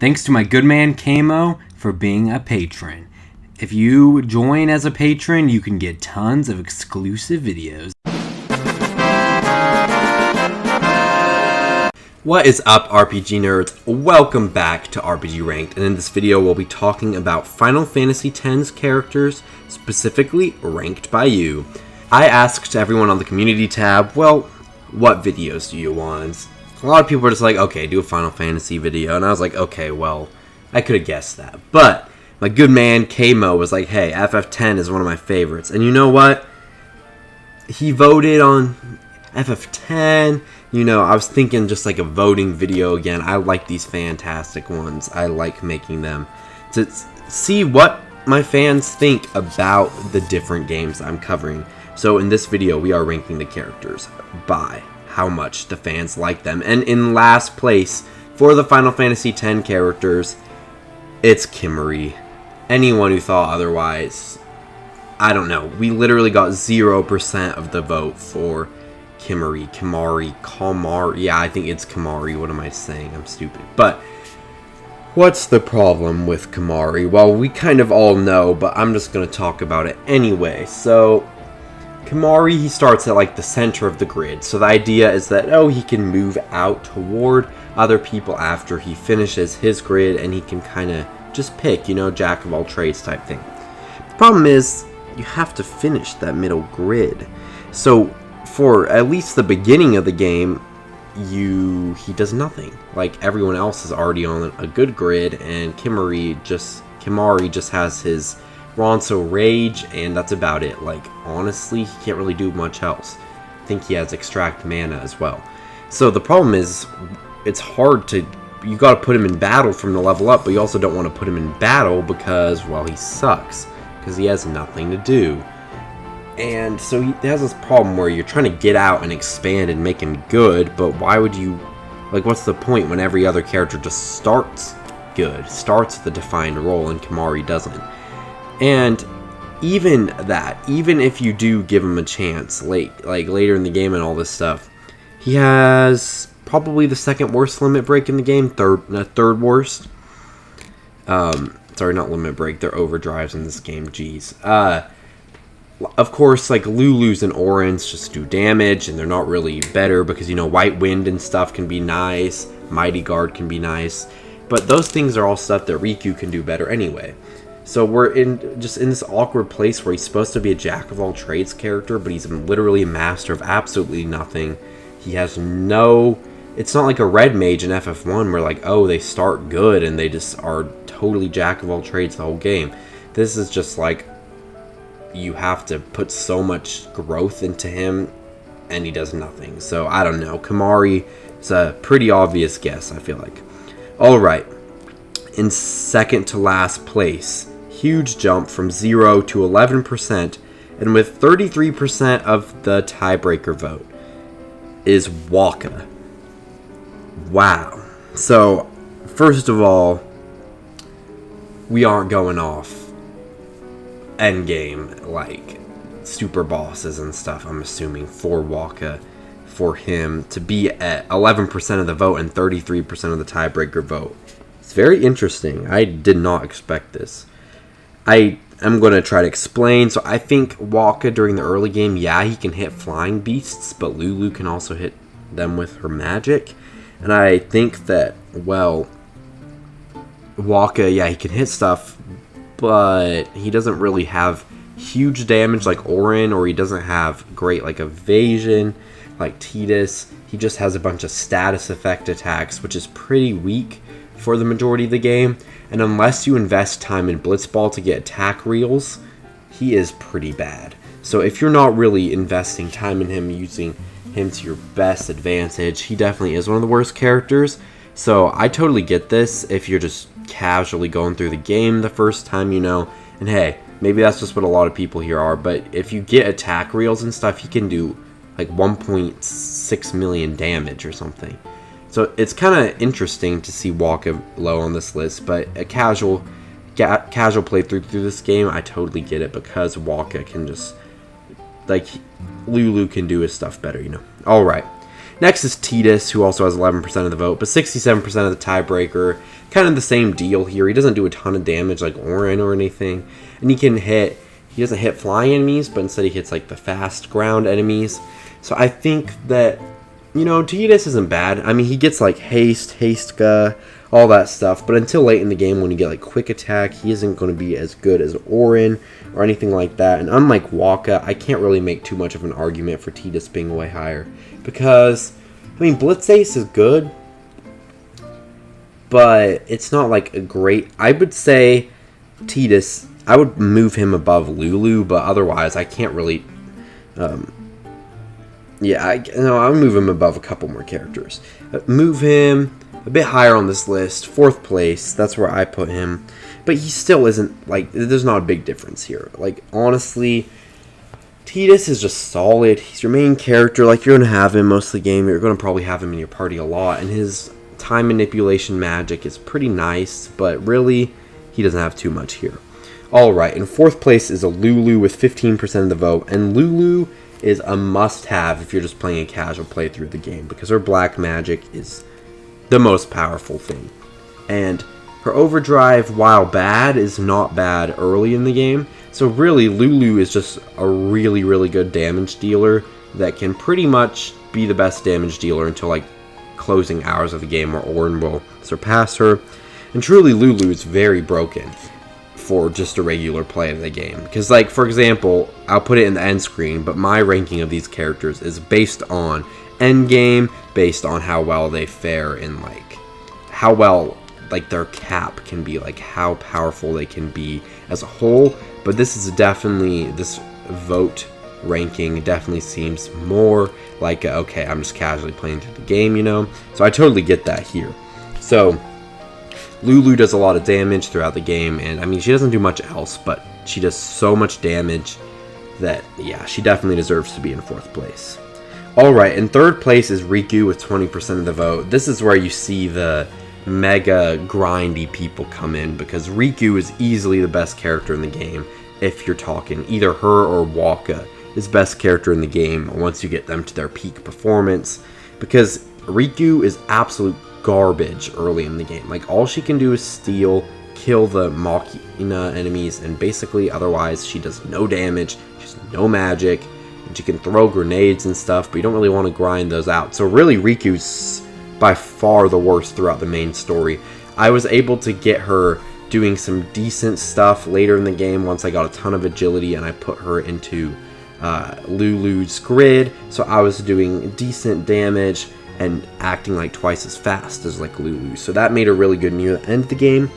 Thanks to my good man Kamo for being a patron. If you join as a patron, you can get tons of exclusive videos. What is up, RPG nerds? Welcome back to RPG Ranked, and in this video we'll be talking about Final Fantasy X's characters, specifically ranked by you. I asked everyone on the community tab, well, what videos do you want? A lot of people were just like, okay, do a Final Fantasy video, and I was like, okay, well, I could have guessed that. But my good man Kamo was like, hey, FF10 is one of my favorites, and you know what? He voted on FF10. You know, I was thinking just like a voting video again. I like these Fan-tastic ones. I like making them to see what my fans think about the different games I'm covering. So in this video, we are ranking the characters by how much the fans like them. And in last place for the Final Fantasy X characters, it's Kimahri. Anyone who thought otherwise, I don't know. We literally got 0% of the vote for Kimahri. Yeah, I think it's Kimahri. What am I saying? I'm stupid. But what's the problem with Kimahri? Well, we kind of all know, but I'm just going to talk about it anyway. So Kimahri, he starts at like the center of the grid. So the idea is that, oh, he can move out toward other people after he finishes his grid, and he can kind of just pick, you know, jack of all trades type thing. The problem is, you have to finish that middle grid. So for at least the beginning of the game, he does nothing. Like, everyone else is already on a good grid, and Kimahri just has his Ronso Rage, and that's about it. Like, honestly, he can't really do much else. I think he has Extract Mana as well. So the problem is, it's hard to, you gotta put him in battle from the level up, but you also don't want to put him in battle because, well, he sucks. Because he has nothing to do. And so he has this problem where you're trying to get out and expand and make him good, but why would you, like, what's the point when every other character just starts good, starts the defined role, and Kimahri doesn't? And even if you do give him a chance later in the game and all this stuff, he has probably the second worst limit break in the game, third worst. Sorry, not limit break, they're overdrives in this game, jeez. Of course, like, Lulu's and Auron's just do damage, and they're not really better because, you know, White Wind and stuff can be nice, Mighty Guard can be nice, but those things are all stuff that Rikku can do better anyway. So we're in this awkward place where he's supposed to be a jack-of-all-trades character, but he's literally a master of absolutely nothing. He has no... It's not like a red mage in FF1 where, like, oh, they start good and they just are totally jack-of-all-trades the whole game. This is just like, you have to put so much growth into him, and he does nothing. So, I don't know. Kimahri is a pretty obvious guess, I feel like. Alright. In second to last place, huge jump from 0 to 11%, and with 33% of the tiebreaker vote, is Wakka. Wow. So, first of all, we aren't going off endgame, like, super bosses and stuff, I'm assuming, for Wakka, for him to be at 11% of the vote and 33% of the tiebreaker vote. It's very interesting. I did not expect this. I am going to try to explain. So I think Wakka during the early game, yeah, he can hit flying beasts, but Lulu can also hit them with her magic. And I think that, well, Wakka, yeah, he can hit stuff, but he doesn't really have huge damage like Auron, or he doesn't have great, like, evasion like Tidus. He just has a bunch of status effect attacks, which is pretty weak for the majority of the game. And unless you invest time in Blitzball to get attack reels, he is pretty bad. So if you're not really investing time in him, using him to your best advantage, he definitely is one of the worst characters. So I totally get this if you're just casually going through the game the first time, you know, and hey, maybe that's just what a lot of people here are, but if you get attack reels and stuff, he can do like 1.6 million damage or something. So it's kind of interesting to see Wakka low on this list, but a casual playthrough through this game, I totally get it, because Wakka can just, like, Lulu can do his stuff better, you know. Alright. Next is Tidus, who also has 11% of the vote, but 67% of the tiebreaker. Kind of the same deal here. He doesn't do a ton of damage like Auron or anything. And he doesn't hit flying enemies, but instead he hits like the fast ground enemies. So I think that, Tidus isn't bad. I mean, he gets like haste, all that stuff. But until late in the game when you get like quick attack, he isn't going to be as good as Auron or anything like that. And unlike Wakka, I can't really make too much of an argument for Tidus being way higher. Because, I mean, Blitz Ace is good, but it's not like a great... I would say Tidus, I would move him above Lulu, but otherwise I can't really... I'll move him above a couple more characters. Move him a bit higher on this list, 4th place, that's where I put him. But he still isn't, like, there's not a big difference here. Like, honestly, Tidus is just solid. He's your main character. Like, you're going to have him most of the game. You're going to probably have him in your party a lot. And his time manipulation magic is pretty nice, but really, he doesn't have too much here. Alright, in 4th place is a Lulu with 15% of the vote. And Lulu is a must-have if you're just playing a casual playthrough of the game, because her black magic is the most powerful thing. And her overdrive, while bad, is not bad early in the game. So really, Lulu is just a really, really good damage dealer that can pretty much be the best damage dealer until like closing hours of the game where Auron will surpass her. And truly, Lulu is very broken for just a regular play of the game. Because, like, for example, I'll put it in the end screen, but my ranking of these characters is based on endgame, based on how well they fare in, like, how well, like, their cap can be, like, how powerful they can be as a whole. But this is definitely, this vote ranking definitely seems more like, okay, I'm just casually playing through the game, So I totally get that here. So Lulu does a lot of damage throughout the game, and I mean, she doesn't do much else, but she does so much damage that, yeah, she definitely deserves to be in 4th place. Alright, in 3rd place is Rikku with 20% of the vote. This is where you see the mega grindy people come in, because Rikku is easily the best character in the game if you're talking either her or Wakka is best character in the game once you get them to their peak performance, because Rikku is absolute garbage early in the game. Like, all she can do is steal, kill the Machina enemies, and basically otherwise she does no damage, she's no magic, and she can throw grenades and stuff, but you don't really want to grind those out. So really, Riku's by far the worst throughout the main story. I was able to get her doing some decent stuff later in the game once I got a ton of agility and I put her into Lulu's grid, so I was doing decent damage and acting like twice as fast as like Lulu. So that made her really good near the end of the game.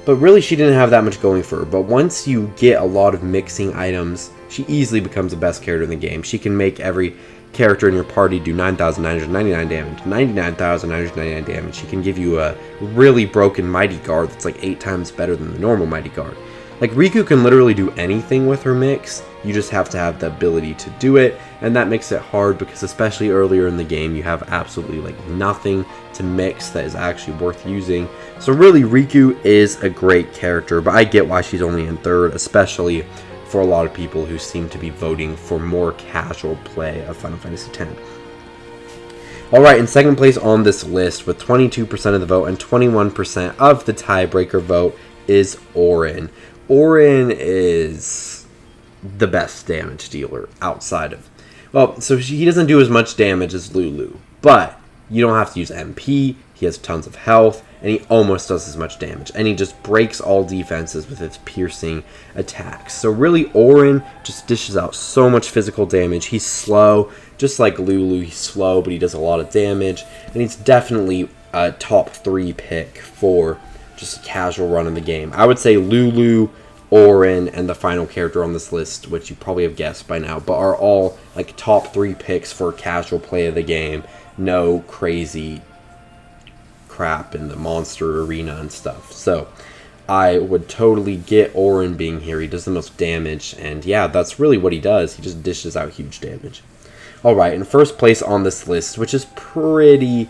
But really, she didn't have that much going for her. But once you get a lot of mixing items, she easily becomes the best character in the game. She can make every character in your party do 9,999 damage, 99,999 damage. She can give you a really broken Mighty Guard that's like 8 times better than the normal Mighty Guard. Like, Rikku can literally do anything with her mix. You just have to have the ability to do it, and that makes it hard because especially earlier in the game, you have absolutely like nothing to mix that is actually worth using. So really, Rikku is a great character, but I get why she's only in 3rd, especially for a lot of people who seem to be voting for more casual play of Final Fantasy X. Alright, in 2nd place on this list with 22% of the vote and 21% of the tiebreaker vote is Auron. Auron is the best damage dealer outside of... Well, so he doesn't do as much damage as Lulu, but you don't have to use MP, he has tons of health, and he almost does as much damage, and he just breaks all defenses with his piercing attacks. So really, Auron just dishes out so much physical damage. He's slow, just like Lulu, he's slow, but he does a lot of damage, and he's definitely a top 3 pick for just a casual run in the game. I would say Lulu, Auron, and the final character on this list, which you probably have guessed by now, but are all like top 3 picks for casual play of the game. No crazy crap in the monster arena and stuff. So I would totally get Auron being here. He does the most damage, and yeah, that's really what he does. He just dishes out huge damage. Alright, in 1st place on this list, which is pretty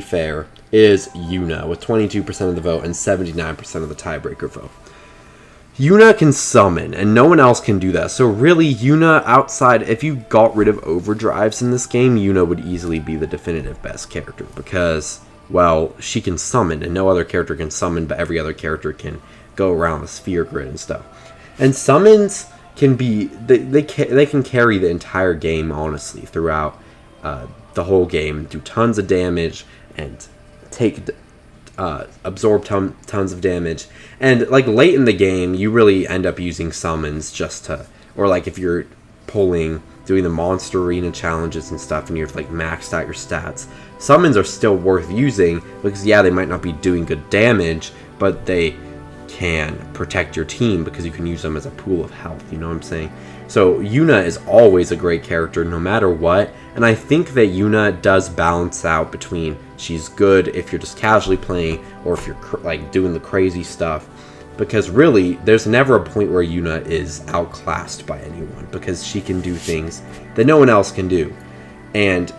fair, is Yuna with 22% of the vote and 79% of the tiebreaker vote. Yuna can summon, and no one else can do that. So really, Yuna outside, if you got rid of Overdrives in this game, Yuna would easily be the definitive best character. Because, well, she can summon, and no other character can summon, but every other character can go around the sphere grid and stuff. And summons can be, they can carry the entire game, honestly, throughout the whole game, do tons of damage, and absorb tons of damage. And like late in the game, you really end up using summons just to, or like if you're doing the monster arena challenges and stuff, and you're like maxed out your stats, summons are still worth using because yeah, they might not be doing good damage, but they can protect your team because you can use them as a pool of health. You know what I'm saying? So Yuna is always a great character no matter what, and I think that Yuna does balance out between she's good if you're just casually playing or if you're like doing the crazy stuff, because really there's never a point where Yuna is outclassed by anyone because she can do things that no one else can do. And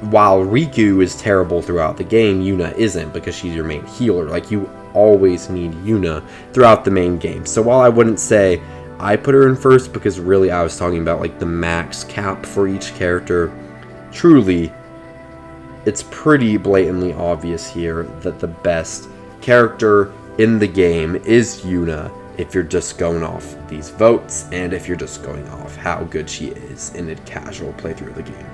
while Rikku is terrible throughout the game, Yuna isn't, because she's your main healer. Like, you always need Yuna throughout the main game. So while I wouldn't say I put her in first, because really I was talking about like the max cap for each character, truly it's pretty blatantly obvious here that the best character in the game is Yuna, if you're just going off these votes and if you're just going off how good she is in a casual playthrough of the game.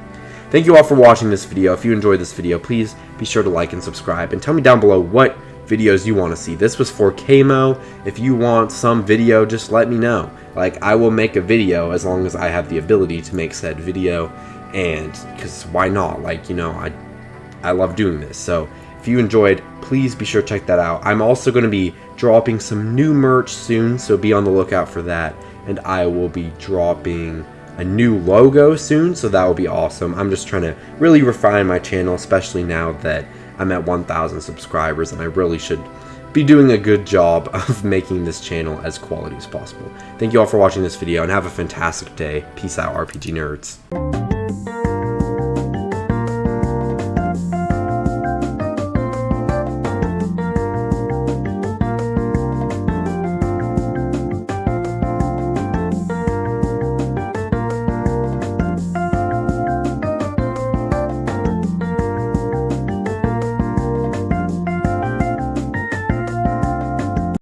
Thank you all for watching this video. If you enjoyed this video, please be sure to like and subscribe, and tell me down below what videos you want to see. This was for Kamo. If you want some video, just let me know. Like, I will make a video as long as I have the ability to make said video, and because why not? Like, you know, I love doing this. So if you enjoyed, please be sure to check that out. I'm also going to be dropping some new merch soon, so be on the lookout for that. And I will be dropping a new logo soon, so that will be awesome. I'm just trying to really refine my channel, especially now that I'm at 1,000 subscribers, and I really should be doing a good job of making this channel as quality as possible. Thank you all for watching this video, and have a fantastic day. Peace out, RPG nerds.